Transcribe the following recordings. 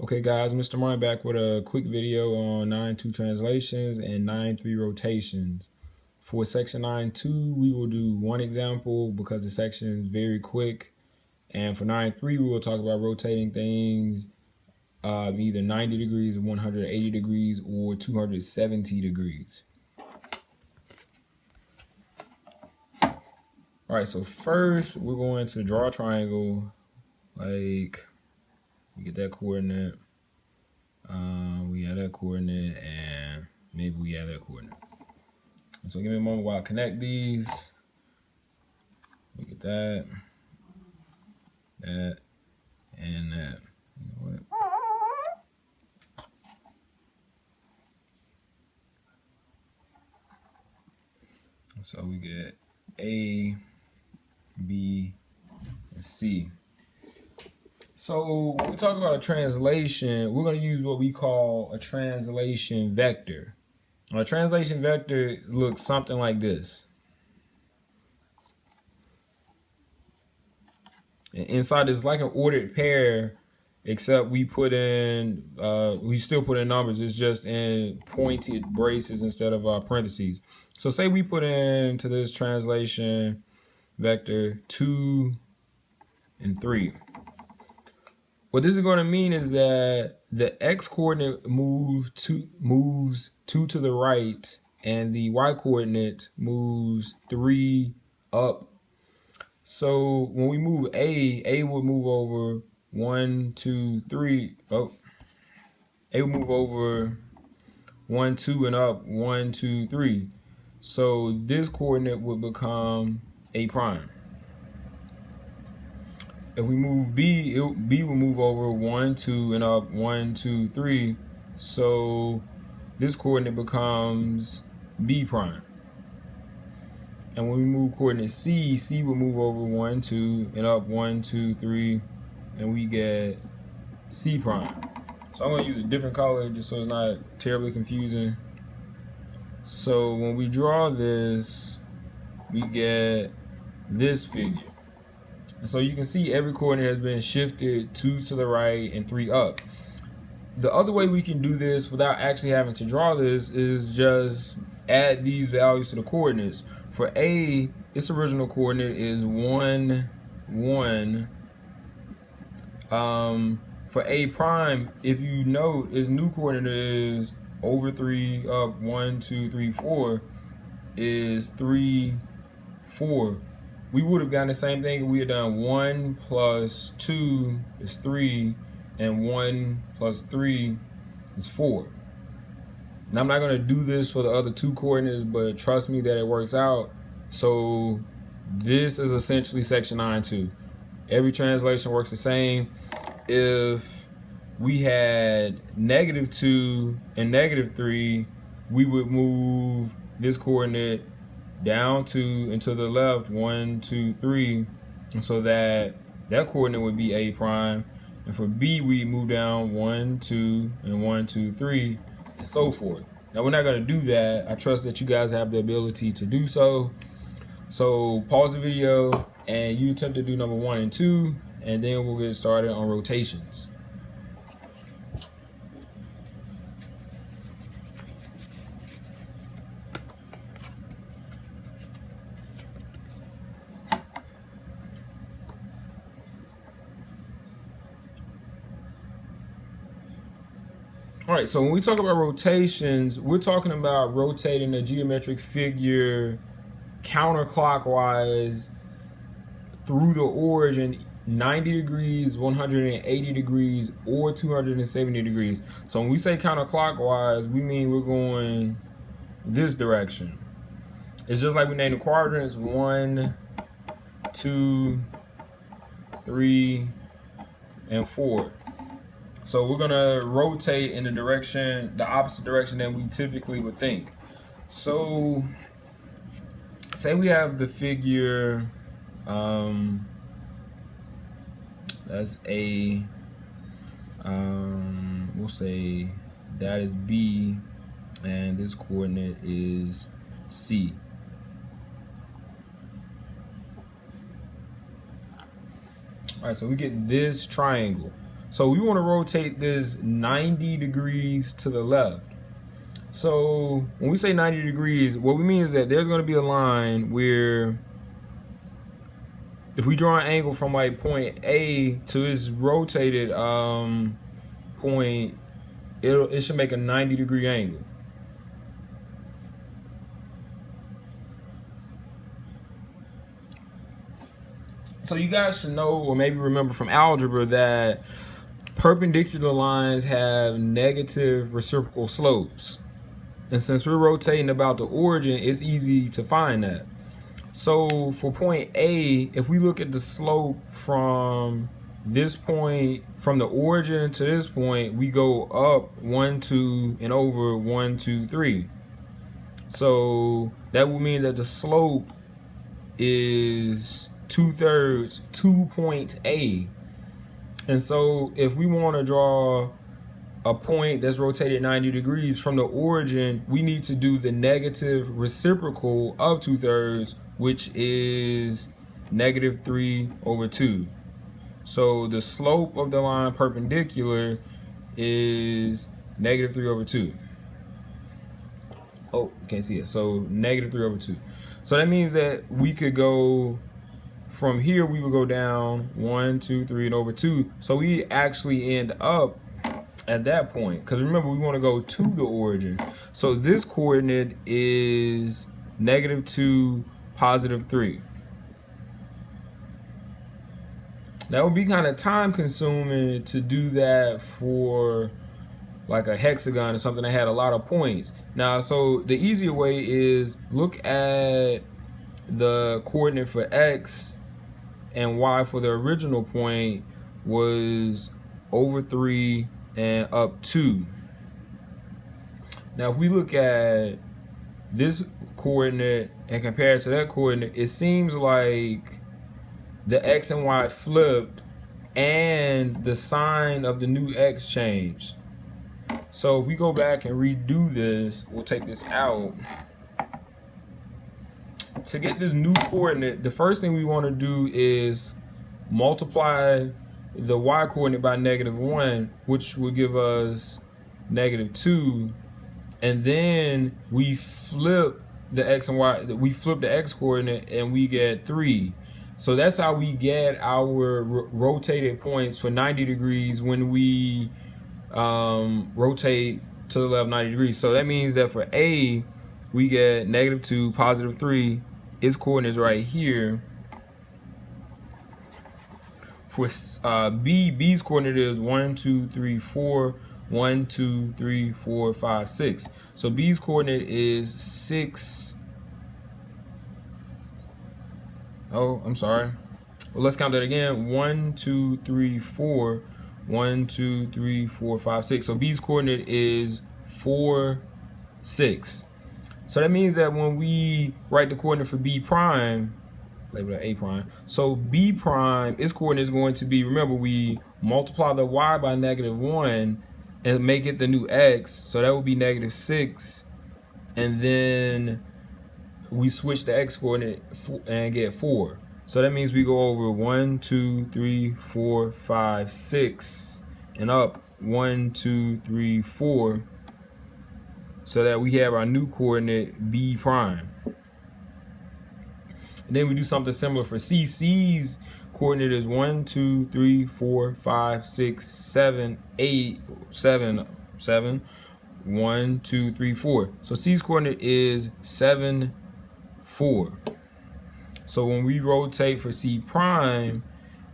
Okay guys, Mr. Mind back with a quick video on 9-2 translations and 9-3 rotations. For section 9-2, we will do one example because the section is very quick. And for 9-3, we will talk about rotating things either 90 degrees, 180 degrees, or 270 degrees. All right, so first we're going to draw a triangle. Like, we get that coordinate. We have that coordinate, and maybe we have that coordinate. And so give me a moment while I connect these. Look at that, that, and that. You know what? So we get A, B, and C. So when we talk about a translation, we're going to use what we call a translation vector. A translation vector looks something like this. And inside it's like an ordered pair, except we put in, we still put in numbers. It's just in pointed braces instead of parentheses. So say we put into this translation vector 2 and 3. What this is going to mean is that the x coordinate moves 2 to the right, and the y coordinate moves 3 up. So when we move A would move over 1, 2, 3. Oh, A would move over 1, 2, and up 1, 2, 3. So this coordinate would become A prime. If we move B, B will move over 1, 2, and up 1, 2, 3. So this coordinate becomes B prime. And when we move coordinate C, C will move over 1, 2, and up 1, 2, 3, and we get C prime. So I'm going to use a different color just so it's not terribly confusing. So when we draw this, we get this figure. And so you can see every coordinate has been shifted 2 to the right and 3 up. The other way we can do this without actually having to draw this is just add these values to the coordinates. For A, its original coordinate is 1, 1. For A prime, if you note, its new coordinate is over 3, up 1, 2, 3, 4, is 3, 4. We would have gotten the same thing if we had done 1 plus 2 is 3, and 1 plus 3 is 4. Now I'm not going to do this for the other two coordinates, but trust me that it works out. So this is essentially section 9-2. Every translation works the same. If we had -2 and -3, we would move this coordinate down 2 and to the left 1, 2, 3, and so that coordinate would be A prime. And for B, we move down 1, 2, and 1, 2, 3, and so forth. Now we're not going to do that. I trust that you guys have the ability to do so. So pause the video and you attempt to do number 1 and 2, and then we'll get started on rotations. All right, so when we talk about rotations, we're talking about rotating a geometric figure counterclockwise through the origin 90 degrees, 180 degrees, or 270 degrees. So when we say counterclockwise, we mean we're going this direction. It's just like we named the quadrants 1, 2, 3, and 4. So we're gonna rotate in the direction, the opposite direction than we typically would think. So say we have the figure, that's A, we'll say that is B, and this coordinate is C. All right, so we get this triangle. So we want to rotate this 90 degrees to the left. So when we say 90 degrees, what we mean is that there's going to be a line where if we draw an angle from like point A to this rotated point, it should make a 90 degree angle. So you guys should know, or maybe remember from algebra, that perpendicular lines have negative reciprocal slopes. And since we're rotating about the origin, it's easy to find that. So for point A, if we look at the slope from this point, from the origin to this point, we go up 1, 2, and over 1, 2, 3. So that would mean that the slope is 2/3 to point A. And so if we want to draw a point that's rotated 90 degrees from the origin, we need to do the negative reciprocal of 2/3, which is -3/2. So the slope of the line perpendicular is -3/2. Oh, can't see it. So -3/2. So that means that we could go from here, we would go down 1, 2, 3, and over 2. So we actually end up at that point, because remember, we want to go to the origin. So this coordinate is -2, +3. That would be kind of time consuming to do that for like a hexagon or something that had a lot of points. Now, so the easier way is look at the coordinate for x and y for the original point was over 3 and up 2. Now, if we look at this coordinate and compare it to that coordinate, it seems like the x and y flipped and the sign of the new x changed. So if we go back and redo this, we'll take this out. To get this new coordinate, the first thing we want to do is multiply the y coordinate by -1, which will give us -2, and then we flip the x and y. We flip the x coordinate and we get 3. So that's how we get our rotated points for 90 degrees when we rotate to the left 90 degrees. So that means that for A, we get -2, +3. Its coordinates right here. For B, B's coordinate is 1, 2, 3, 4, 1, 2, 3, 4, 5, 6. So B's coordinate is 6. Oh, I'm sorry. Well, let's count that again. 1, 2, 3, 4. 1, 2, 3, 4, 5, 6. So B's coordinate is 4, 6. So that means that when we write the coordinate for B prime, label it A prime. So B prime, its coordinate is going to be, remember, we multiply the y by -1 and make it the new x. So that would be -6. And then we switch the x coordinate and get 4. So that means we go over 1, 2, 3, 4, 5, 6, and up 1, 2, 3, 4, so that we have our new coordinate B prime. And then we do something similar for C. C's coordinate is 1, 2, 3, 4, 5, 6, 7, 8, 7, 7, 1, 2, 3, 4. So C's coordinate is 7, 4. So when we rotate for C prime,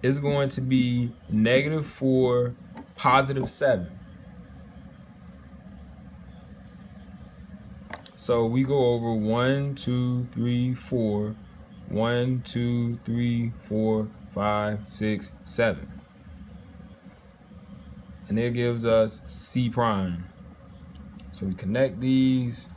it's going to be -4, +7. So we go over 1, 2, 3, 4, 1, 2, 3, 4, 5, 6, 7. And it gives us C prime. So we connect these.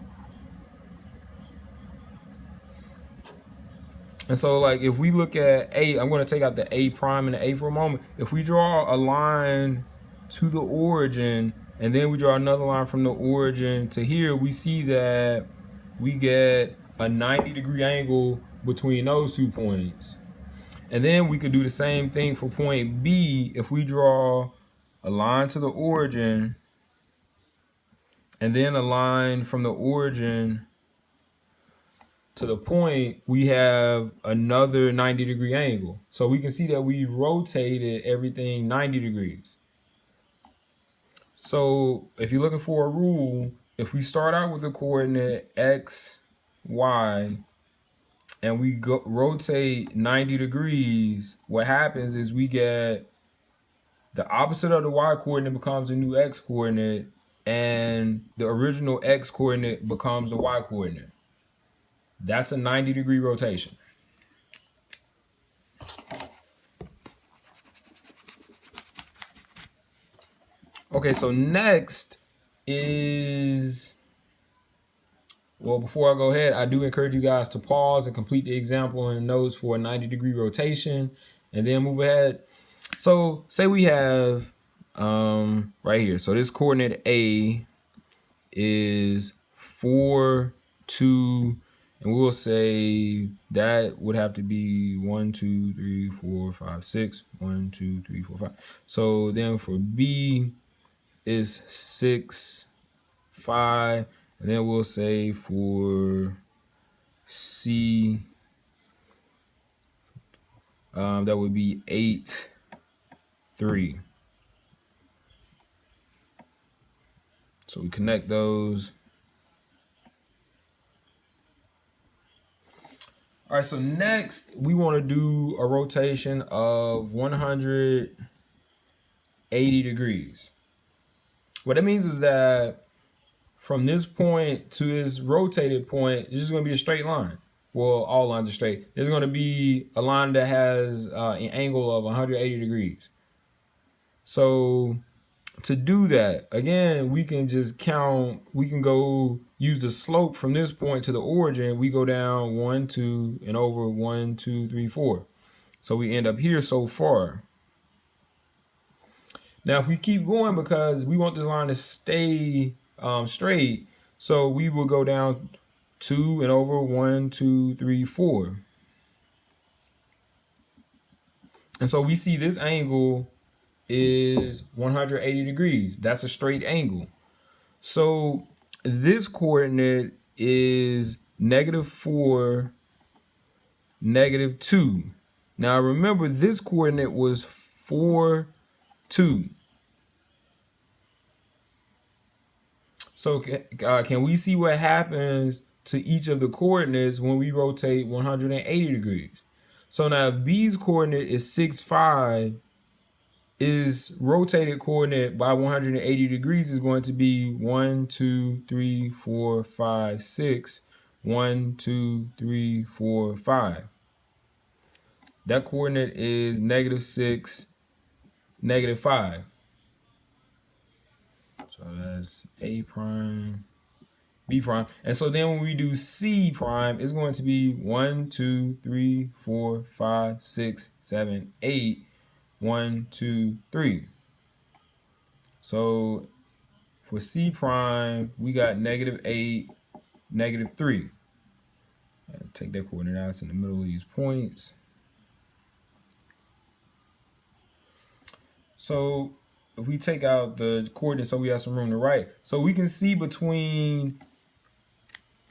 And so, like, if we look at A, I'm going to take out the A prime and the A for a moment. If we draw a line to the origin, and then we draw another line from the origin to here, we see that we get a 90-degree angle between those 2 points. And then we could do the same thing for point B. If we draw a line to the origin, and then a line from the origin to the point, we have another 90-degree angle. So we can see that we rotated everything 90 degrees. So if you're looking for a rule, if we start out with a coordinate x, y, and we rotate 90 degrees, what happens is we get the opposite of the y coordinate becomes the new x coordinate, and the original x coordinate becomes the y coordinate. That's a 90-degree rotation. Okay, so next is, well, before I go ahead, I do encourage you guys to pause and complete the example in the notes for a 90-degree rotation and then move ahead. So say we have right here. So this coordinate A is 4, 2, and we'll say that would have to be 1, 2, 3, 4, 5, 6. 1, 2, 3, 4, 5. So then for B is 6, 5, and then we'll say for C that would be 8, 3. So we connect those. All right, so next we want to do a rotation of 180 degrees. What that means is that from this point to this rotated point, it's just going to be a straight line. Well, all lines are straight. There's going to be a line that has an angle of 180 degrees. So to do that, again, we can just count. We can go use the slope from this point to the origin. We go down 1, 2, and over 1, 2, 3, 4. So we end up here so far. Now, if we keep going, because we want this line to stay straight, so we will go down 2 and over 1, 2, 3, 4. And so we see this angle is 180 degrees. That's a straight angle. So this coordinate is -4, -2. Now remember, this coordinate was 4, 2. So can we see what happens to each of the coordinates when we rotate 180 degrees? So now if B's coordinate is 6, 5, is rotated coordinate by 180 degrees is going to be 1, 2, 3, 4, 5, 6. 1, 2, 3, 4, 5. That coordinate is -6, -5. So that's A prime, B prime. And so then when we do C prime, it's going to be 1, 2, 3, 4, 5, 6, 7, 8. 1, 2, 3. So for C prime, we got -8, -3. I'll take that coordinate out in the middle of these points. So if we take out the coordinates so we have some room to write, so we can see between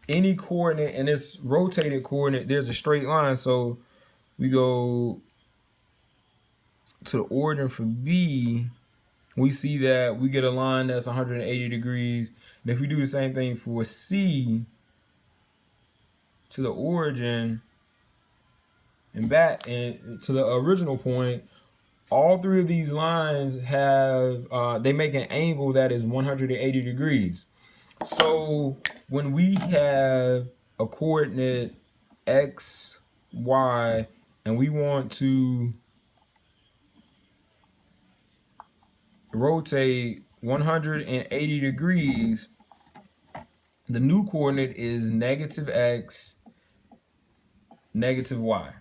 any coordinate and this rotated coordinate, there's a straight line. So we go to the origin for B, we see that we get a line that's 180 degrees. And if we do the same thing for C to the origin and back and to the original point, all three of these lines have, they make an angle that is 180 degrees. So when we have a coordinate X, Y, and we want to rotate 180 degrees, the new coordinate is -x, -y.